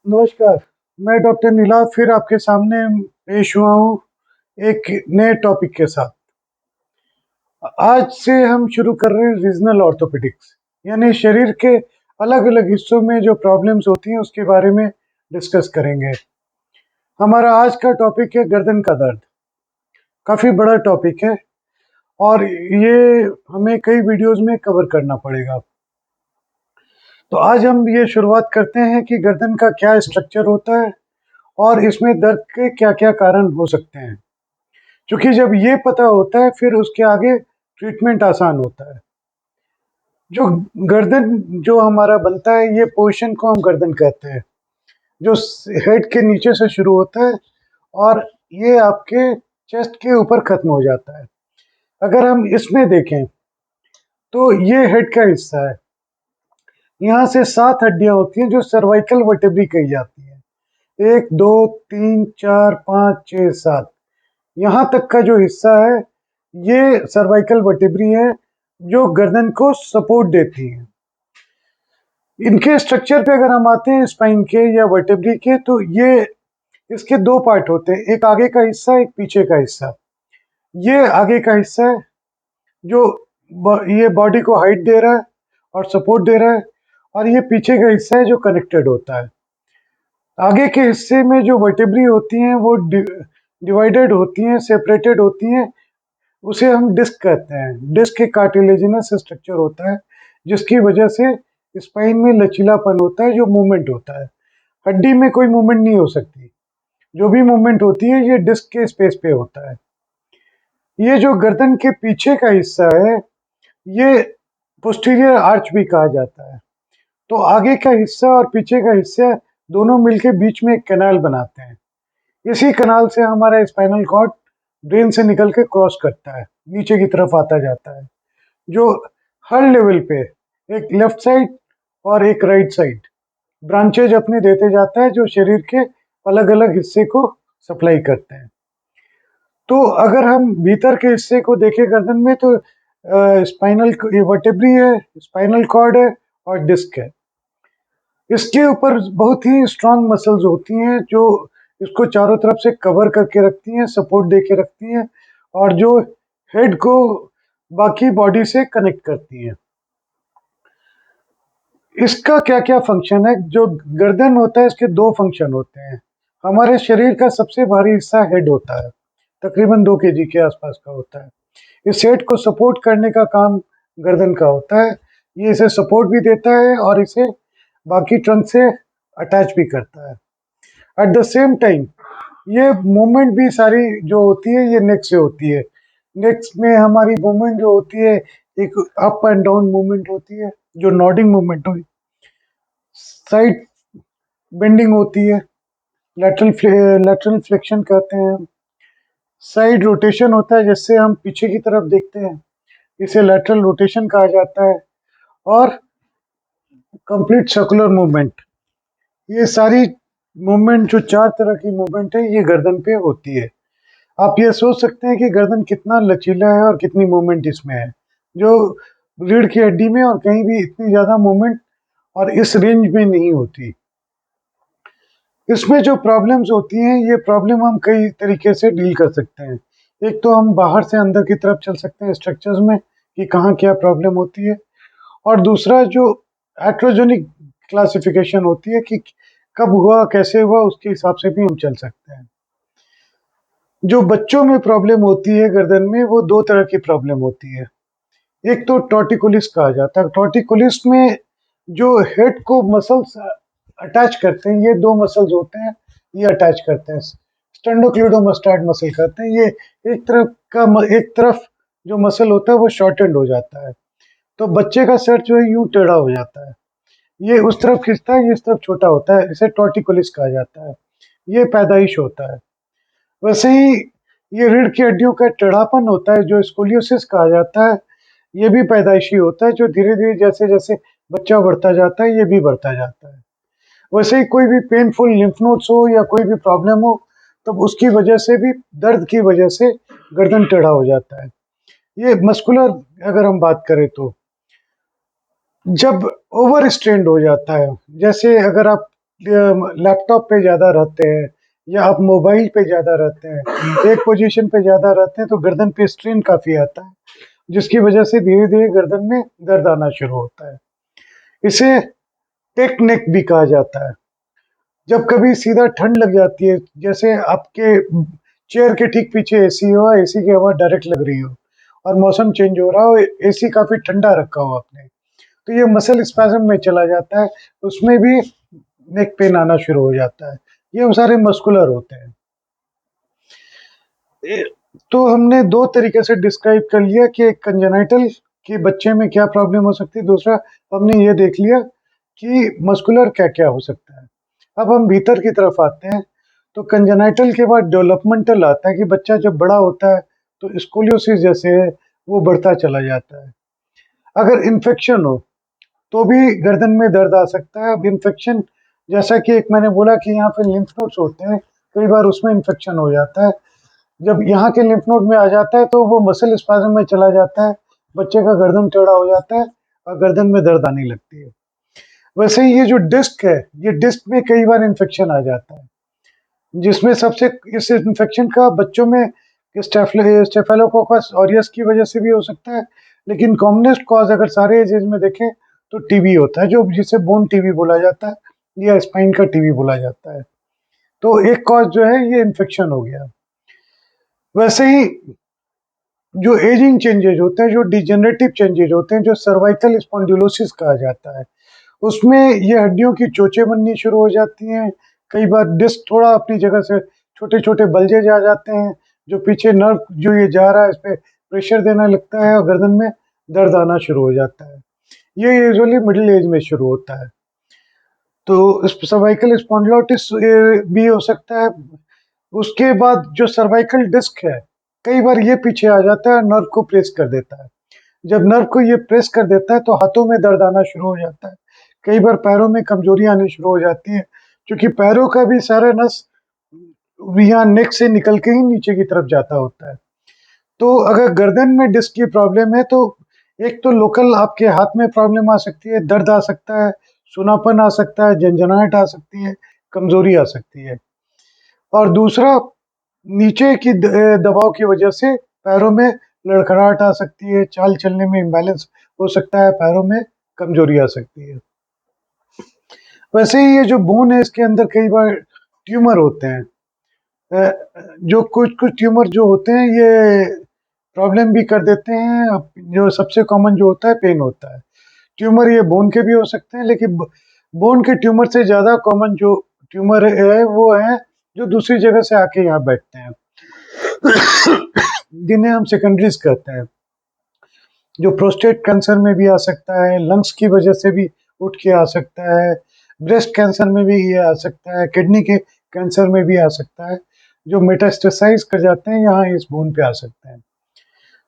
नमस्कार। मैं डॉक्टर नीला फिर आपके सामने पेश हुआ हूँ एक नए टॉपिक के साथ। आज से हम शुरू कर रहे हैं रीजनल ऑर्थोपेडिक्स, यानी शरीर के अलग अलग हिस्सों में जो प्रॉब्लम्स होती हैं उसके बारे में डिस्कस करेंगे। हमारा आज का टॉपिक है गर्दन का दर्द। काफ़ी बड़ा टॉपिक है और ये हमें कई वीडियोस में कवर करना पड़ेगा। तो आज हम ये शुरुआत करते हैं कि गर्दन का क्या स्ट्रक्चर होता है और इसमें दर्द के क्या क्या कारण हो सकते हैं। क्योंकि जब ये पता होता है फिर उसके आगे ट्रीटमेंट आसान होता है। जो गर्दन जो हमारा बनता है, ये पोजीशन को हम गर्दन कहते हैं, जो हेड के नीचे से शुरू होता है और ये आपके चेस्ट के ऊपर खत्म हो जाता है। अगर हम इसमें देखें तो ये हेड का हिस्सा है। यहाँ से 7 हड्डियां होती हैं जो सर्वाइकल वर्टेब्री कही जाती हैं। 1 2 3 4 5 6 7, यहाँ तक का जो हिस्सा है ये सर्वाइकल वर्टेब्री है जो गर्दन को सपोर्ट देती है। इनके स्ट्रक्चर पे अगर हम आते हैं स्पाइन के या वर्टेब्री के, तो ये इसके दो पार्ट होते हैं, एक आगे का हिस्सा एक पीछे का हिस्सा। ये आगे का हिस्सा है जो ये बॉडी को हाइट दे रहा है और सपोर्ट दे रहा है, और ये पीछे का हिस्सा है जो कनेक्टेड होता है। आगे के हिस्से में जो वर्टेब्री होती हैं वो डिवाइडेड होती हैं, सेपरेटेड होती हैं, उसे हम डिस्क कहते हैं। डिस्क एक कार्टिलेजिनस स्ट्रक्चर होता है जिसकी वजह से स्पाइन में लचीलापन होता है, जो मूवमेंट होता है। हड्डी में कोई मूवमेंट नहीं हो सकती, जो भी मूवमेंट होती है ये डिस्क के स्पेस पे होता है। ये जो गर्दन के पीछे का हिस्सा है ये पोस्टीरियर आर्च भी कहा जाता है। तो आगे का हिस्सा और पीछे का हिस्सा दोनों मिलके बीच में एक कैनाल बनाते हैं। इसी कैनाल से हमारा स्पाइनल कॉर्ड ब्रेन से निकल के क्रॉस करता है, नीचे की तरफ आता जाता है, जो हर लेवल पे एक लेफ्ट साइड और एक राइट साइड ब्रांचेज अपने देते जाता है, जो शरीर के अलग अलग हिस्से को सप्लाई करते हैं। तो अगर हम भीतर के हिस्से को देखें गर्दन में, तो स्पाइनल वर्टेब्री है, स्पाइनल कॉर्ड है और डिस्क है। इसके ऊपर बहुत ही स्ट्रांग मसल्स होती हैं जो इसको चारों तरफ से कवर करके रखती हैं, सपोर्ट दे के रखती हैं, और जो हेड को बाकी बॉडी से कनेक्ट करती हैं। इसका क्या क्या फंक्शन है? जो गर्दन होता है इसके दो फंक्शन होते हैं। हमारे शरीर का सबसे भारी हिस्सा हेड होता है, तकरीबन 2 kg के आसपास का होता है। इस हेड को सपोर्ट करने का काम गर्दन का होता है। ये इसे सपोर्ट भी देता है और इसे बाकी ट्रंक से अटैच भी करता है। एट द सेम टाइम ये मूवमेंट भी सारी जो होती है ये नेक से होती है। नेक में हमारी मूवमेंट जो होती है, एक अप एंड डाउन मूवमेंट होती है, जो नॉडिंग मूवमेंट हुई, साइड बेंडिंग होती है, लेटरल फ्लेक्शन कहते हैं, साइड रोटेशन होता है जिससे हम पीछे की तरफ देखते हैं, इसे लेटरल रोटेशन कहा जाता है, और कंप्लीट सर्कुलर मूवमेंट। ये सारी मूवमेंट जो 4 तरह की मूवमेंट है ये गर्दन पे होती है। आप ये सोच सकते हैं कि गर्दन कितना लचीला है और कितनी मूवमेंट इसमें है, जो रीढ़ की हड्डी में और कहीं भी इतनी ज़्यादा मूवमेंट और इस रेंज में नहीं होती। इसमें जो प्रॉब्लम्स होती हैं ये प्रॉब्लम हम कई तरीके से डील कर सकते हैं। एक तो हम बाहर से अंदर की तरफ चल सकते हैं स्ट्रक्चर्स में कि कहाँ क्या प्रॉब्लम होती है, और दूसरा जो एट्रोजेनिक क्लासिफिकेशन होती है कि कब हुआ कैसे हुआ, उसके हिसाब से भी हम चल सकते हैं। जो बच्चों में प्रॉब्लम होती है गर्दन में, वो 2 तरह की प्रॉब्लम होती है। एक तो टॉर्टिकोलिस कहा जाता है। टॉर्टिकोलिस में जो हेड को मसल्स अटैच करते हैं, ये 2 मसल्स होते हैं, ये अटैच करते हैं, स्टेंडोक्लीडोमास्टाइड मसल कहते हैं। ये एक तरफ जो मसल होता है वो शॉर्टेंड हो जाता है, तो बच्चे का सर जो है यूं टेढ़ा हो जाता है, ये उस तरफ खिंचता है, ये इस तरफ छोटा होता है, इसे टॉर्टिकोलिस कहा जाता है। ये पैदाइश होता है। वैसे ही ये रीढ़ की हड्डियों का टेढ़ापन होता है जो स्कोलियोसिस कहा जाता है, ये भी पैदाइशी होता है, जो धीरे धीरे जैसे जैसे बच्चा बढ़ता जाता है ये भी बढ़ता जाता है। वैसे ही कोई भी पेनफुल लिम्फ नोड्स हो या कोई भी प्रॉब्लम हो, तो उसकी वजह से भी, दर्द की वजह से गर्दन टेढ़ा हो जाता है। ये मस्कुलर अगर हम बात करें तो जब ओवर स्ट्रेंड हो जाता है, जैसे अगर आप लैपटॉप पे ज़्यादा रहते हैं या आप मोबाइल पे ज़्यादा रहते हैं, एक पोजीशन पे ज़्यादा रहते हैं, तो गर्दन पे स्ट्रेन काफ़ी आता है, जिसकी वजह से धीरे-धीरे गर्दन में दर्द आना शुरू होता है। इसे टेक नेक भी कहा जाता है। जब कभी सीधा ठंड लग जाती है, जैसे आपके चेयर के ठीक पीछे एसी हो, एसी की हवा डायरेक्ट लग रही हो और मौसम चेंज हो रहा हो, एसी काफ़ी ठंडा रखा हो आपने, तो ये मसल स्पैज़म में चला जाता है, उसमें भी नेक पेन आना शुरू हो जाता है। ये सारे मस्कुलर होते हैं। तो हमने दो तरीके से डिस्क्राइब कर लिया कि एक कंजेनाइटल कि बच्चे में क्या प्रॉब्लम हो सकती है, दूसरा हमने ये देख लिया कि मस्कुलर क्या-क्या हो सकता है। अब हम भीतर की तरफ आते हैं, तो कंजेनाइटल के बाद डेवलपमेंटल आता है कि बच्चा जब बड़ा होता है तो स्कोलियोसिस जैसे है वो बढ़ता चला जाता है। अगर इन्फेक्शन हो तो भी गर्दन में दर्द आ सकता है। अब इन्फेक्शन जैसा कि एक मैंने बोला कि यहाँ पे लिम्फ नोड्स होते हैं, कई बार उसमें इन्फेक्शन हो जाता है। जब यहाँ के लिम्फ नोड में आ जाता है तो वो मसल स्पाज़म में चला जाता है, बच्चे का गर्दन टेढ़ा हो जाता है और गर्दन में दर्द आने लगती है। वैसे ही ये जो डिस्क है, ये डिस्क में कई बार इन्फेक्शन आ जाता है, जिसमें सबसे इस इन्फेक्शन का बच्चों में स्टेफिलोकोकस ऑरियस की वजह से भी हो सकता है, लेकिन कॉमनेस्ट कॉज अगर सारे एजेज में देखें तो टीबी होता है, जो जिसे बोन टीबी बोला जाता है या स्पाइन का टीबी बोला जाता है। तो एक कॉज जो है ये इन्फेक्शन हो गया। वैसे ही जो एजिंग चेंजेज होते हैं, जो डिजेनरेटिव चेंजेज होते हैं, जो सर्वाइकल स्पॉन्डिलोसिस कहा जाता है, उसमें ये हड्डियों की चोंचें बननी शुरू हो जाती हैं। कई बार डिस्क थोड़ा अपनी जगह से छोटे-छोटे बल्जेज आ जाते हैं, जो पीछे नर्व जो ये जा रहा है, इस पे प्रेशर देने लगता है और गर्दन में दर्द आना शुरू हो जाता है। ये यूजुअली मिडल एज में शुरू होता है। तो सर्वाइकल स्पॉन्डिलोसिस भी हो सकता है। उसके बाद जो सर्वाइकल डिस्क है, कई बार ये पीछे आ जाता है, नर्व को प्रेस कर देता है। जब नर्व को ये प्रेस कर देता है तो हाथों में दर्द आना शुरू हो जाता है। कई बार पैरों में कमजोरी आनी शुरू हो जाती है, क्योंकि पैरों का भी सारा नस यहाँ नेक से निकल के ही नीचे की तरफ जाता होता है। तो अगर गर्दन में डिस्क की प्रॉब्लम है तो एक तो लोकल आपके हाथ में प्रॉब्लम आ सकती है, दर्द आ सकता है, सूनापन आ सकता है, झनझनाहट आ सकती है, कमजोरी आ सकती है। और दूसरा नीचे की दबाव की वजह से पैरों में लड़खड़ाहट आ सकती है, चाल चलने में इम्बैलेंस हो सकता है, पैरों में कमजोरी आ सकती है। वैसे ही ये जो बोन है इसके अंदर कई बार ट्यूमर होते हैं। जो कुछ-कुछ ट्यूमर जो होते हैं ये प्रॉब्लम भी कर देते हैं। अब जो सबसे कॉमन जो होता है पेन होता है। ट्यूमर ये बोन के भी हो सकते हैं, लेकिन बोन के ट्यूमर से ज़्यादा कॉमन जो ट्यूमर है वो है जो दूसरी जगह से आके यहाँ बैठते हैं, जिन्हें हम सेकेंडरीज कहते हैं। जो प्रोस्टेट कैंसर में भी आ सकता है, लंग्स की वजह से भी उठ के आ सकता है, ब्रेस्ट कैंसर में भी ये आ सकता है, किडनी के कैंसर में भी आ सकता है। जो मेटास्टेसाइज कर जाते हैं यहाँ इस बोन पे आ सकते हैं,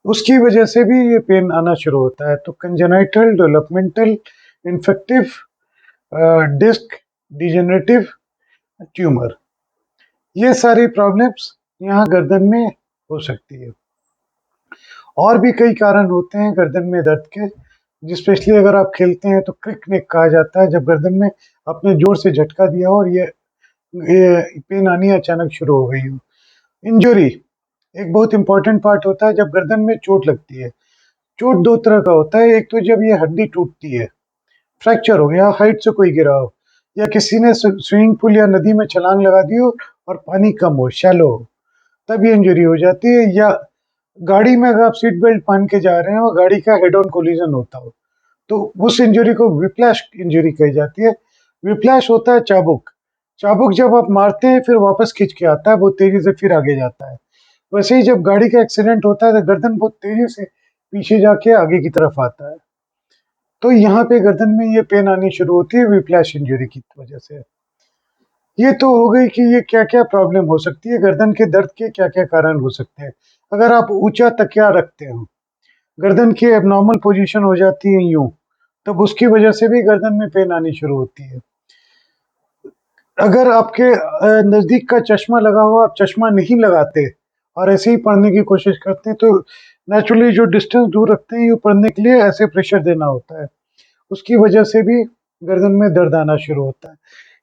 उसकी वजह से भी ये पेन आना शुरू होता है। तो congenital, developmental, infective, disc, degenerative, tumour, ये सारी प्रॉब्लम्स यहाँ गर्दन में हो सकती है। और भी कई कारण होते हैं गर्दन में दर्द के, स्पेशली अगर आप खेलते हैं तो क्रिक नेक कहा जाता है, जब गर्दन में आपने जोर से झटका दिया हो और ये पेन आनी अचानक शुरू हो गई हो। इंजरी एक बहुत इंपॉर्टेंट पार्ट होता है जब गर्दन में चोट लगती है। चोट दो तरह का होता है, एक तो जब ये हड्डी टूटती है, फ्रैक्चर हो गया, हाइट से कोई गिरा हो, या किसी ने स्विमिंग पूल या नदी में छलांग लगा दी हो और पानी कम हो, शैलो हो, तब ये इंजरी हो जाती है। या गाड़ी में अगर आप सीट बेल्ट पहन के जा रहे हैं और गाड़ी का हेड ऑन कोलिजन होता हो, तो उस इंजरी को व्हिप्लैश इंजरी कही जाती है। व्हिप्लैश होता है चाबुक। चाबुक जब आप मारते हैं फिर वापस खींच के आता है, बहुत तेजी से फिर आगे जाता है। वैसे ही जब गाड़ी का एक्सीडेंट होता है तो गर्दन बहुत तेजी से पीछे जाके आगे की तरफ आता है। तो यहाँ पे गर्दन में ये पेन आनी शुरू होती है व्हिप्लैश इंजरी की वजह से। ये तो हो गई कि ये क्या-क्या प्रॉब्लम हो सकती है, गर्दन के दर्द के क्या-क्या कारण हो सकते हैं। अगर आप ऊँचा तकिया रखते हो, गर्दन की एब्नॉर्मल पोजीशन हो जाती है यूँ, तब उसकी वजह से भी गर्दन में पेन आनी शुरू होती है। अगर आपके नज़दीक का चश्मा लगा हो, आप चश्मा नहीं लगाते और ऐसे ही पढ़ने की कोशिश करते हैं, तो नेचुरली जो डिस्टेंस दूर रखते हैं, ये पढ़ने के लिए ऐसे प्रेशर देना होता है। उसकी वजह से भी गर्दन में दर्द आना शुरू होता है।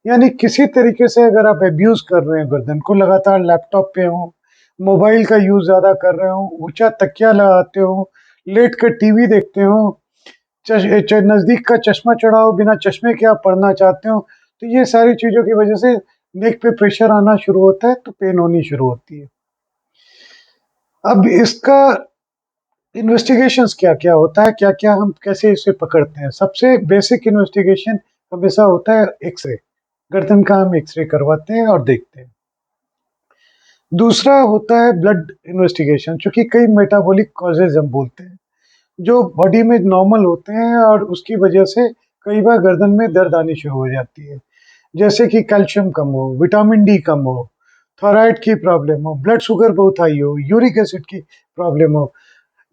यानी किसी तरीके से अगर आप अब्यूज़ कर रहे हैं गर्दन को, लगातार लैपटॉप पे हो, मोबाइल का यूज़ ज़्यादा कर रहे हो, ऊँचा तकिया लगाते हो, लेट कर टीवी देखते हो, नज़दीक का चश्मा चढ़ा हो, बिना चश्मे के आप पढ़ना चाहते हो, तो ये सारी चीज़ों की वजह से नेक पे प्रेशर आना शुरू होता है, तो पेन होनी शुरू होती है। अब इसका इन्वेस्टिगेशंस क्या-क्या होता है, क्या-क्या हम कैसे इसे पकड़ते हैं? सबसे बेसिक इन्वेस्टिगेशन हमेशा होता है एक्स-रे। गर्दन का हम एक्स-रे करवाते हैं और देखते हैं। दूसरा होता है ब्लड इन्वेस्टिगेशन, चूँकि कई मेटाबॉलिक कॉजेज़ हम बोलते हैं, जो बॉडी में नॉर्मल होते हैं और उसकी वजह से कई बार गर्दन में दर्द आनी शुरू हो जाती है। जैसे कि कैल्शियम कम हो, विटामिन डी कम हो, थायराइड की प्रॉब्लम हो, ब्लड शुगर बहुत हाई हो, यूरिक एसिड की प्रॉब्लम हो।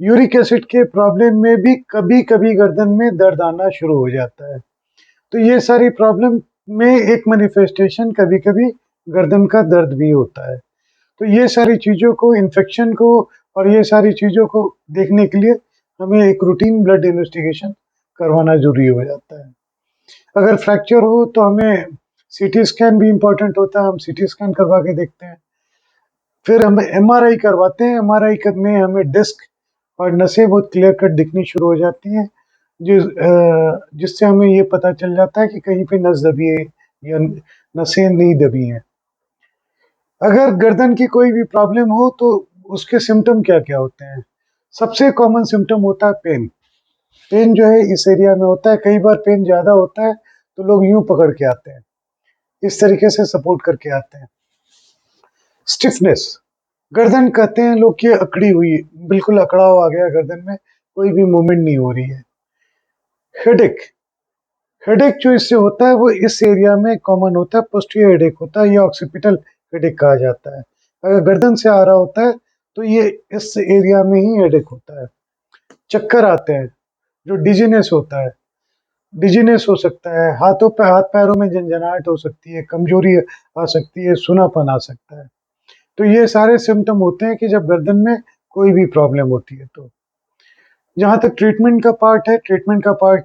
यूरिक एसिड के प्रॉब्लम में भी कभी-कभी गर्दन में दर्द आना शुरू हो जाता है। तो ये सारी प्रॉब्लम में एक मैनिफेस्टेशन कभी-कभी गर्दन का दर्द भी होता है। तो ये सारी चीज़ों को, इन्फेक्शन को और ये सारी चीज़ों को देखने के लिए हमें एक रूटीन ब्लड इन्वेस्टिगेशन करवाना ज़रूरी हो जाता है। अगर फ्रैक्चर हो तो हमें सीटी स्कैन भी इम्पोर्टेंट होता है, हम सीटी स्कैन करवा के देखते हैं। फिर हम एमआरआई करवाते हैं, एमआरआई में हमें डिस्क और नसें बहुत क्लियर कट दिखनी शुरू हो जाती हैं, जिससे हमें ये पता चल जाता है कि कहीं पे नस दबी है या नसें नहीं दबी हैं। अगर गर्दन की कोई भी प्रॉब्लम हो तो उसके सिम्पटम क्या-क्या होते हैं? सबसे कॉमन सिम्पटम होता है पेन। पेन जो है इस एरिया में होता है, कई बार पेन ज़्यादा होता है तो लोग यूँ पकड़ के आते हैं, इस तरीके से सपोर्ट करके आते हैं। स्टिफनेस, गर्दन कहते हैं लोग कि अकड़ी हुई, बिल्कुल अकड़ाव आ गया गर्दन में, कोई भी मूवमेंट नहीं हो रही है। हेडेक, हेडेक जो इससे होता है वो इस एरिया में कॉमन होता है, पोस्टीरियर हेडेक होता है या ऑक्सीपिटल हेडेक कहा जाता है। अगर गर्दन से आ रहा होता है तो ये इस एरिया में ही हेडेक होता है। चक्कर आते हैं, जो डिजीनेस होता है, डिजीनेस हो सकता है, हाथ पैरों में झंझनाहट हो सकती है, कमजोरी आ सकती है, सूनापन आ सकता है। तो ये सारे सिम्पटम होते हैं कि जब गर्दन में कोई भी प्रॉब्लम होती है तो। जहाँ तक ट्रीटमेंट का पार्ट है, ट्रीटमेंट का पार्ट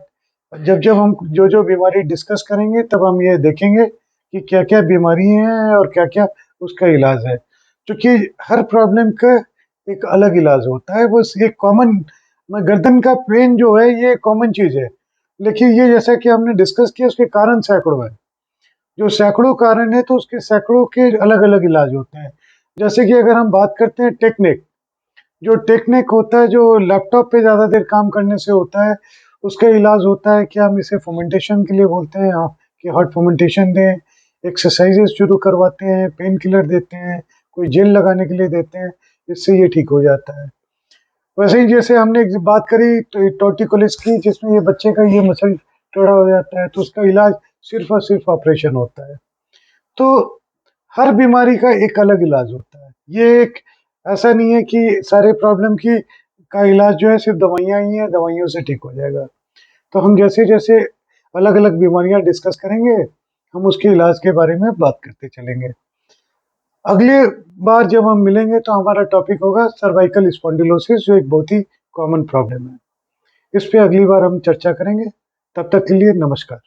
जब हम जो-जो बीमारी डिस्कस करेंगे तब हम ये देखेंगे कि क्या-क्या बीमारी हैं और क्या-क्या उसका इलाज है। क्योंकि हर प्रॉब्लम का एक अलग इलाज होता है, बस एक कॉमन गर्दन का पेन जो है ये कॉमन चीज़ है। लेकिन ये जैसा कि हमने डिस्कस किया उसके कारण सैकड़ों हैं। जो सैकड़ों कारण है तो उसके सैकड़ों के अलग-अलग इलाज होते हैं। जैसे कि अगर हम बात करते हैं टेक्निक, जो टेक्निक होता है, जो लैपटॉप पे ज़्यादा देर काम करने से होता है, उसका इलाज होता है कि हम इसे फर्मेंटेशन के लिए बोलते हैं, कि हॉट फर्मेंटेशन दें, एक्सरसाइज़ेज़ शुरू करवाते हैं, पेन किलर देते हैं, कोई जेल लगाने के लिए देते हैं, इससे ये ठीक हो जाता है। वैसे ही जैसे हमने एक बात करी तो टॉर्टिकोलिस की, जिसमें ये बच्चे का ये मसल टेढ़ा हो जाता है, तो उसका इलाज सिर्फ़ और सिर्फ़ ऑपरेशन होता है। तो हर बीमारी का एक अलग इलाज होता है। ये एक ऐसा नहीं है कि सारे प्रॉब्लम की का इलाज जो है सिर्फ़ दवाइयाँ ही हैं, दवाइयों से ठीक हो जाएगा। तो हम जैसे-जैसे अलग-अलग बीमारियाँ डिस्कस करेंगे, हम उसके इलाज के बारे में बात करते चलेंगे। अगले बार जब हम मिलेंगे तो हमारा टॉपिक होगा सर्वाइकल स्पॉन्डिलोसिस, जो एक बहुत ही कॉमन प्रॉब्लम है। इस पे अगली बार हम चर्चा करेंगे। तब तक के लिए नमस्कार।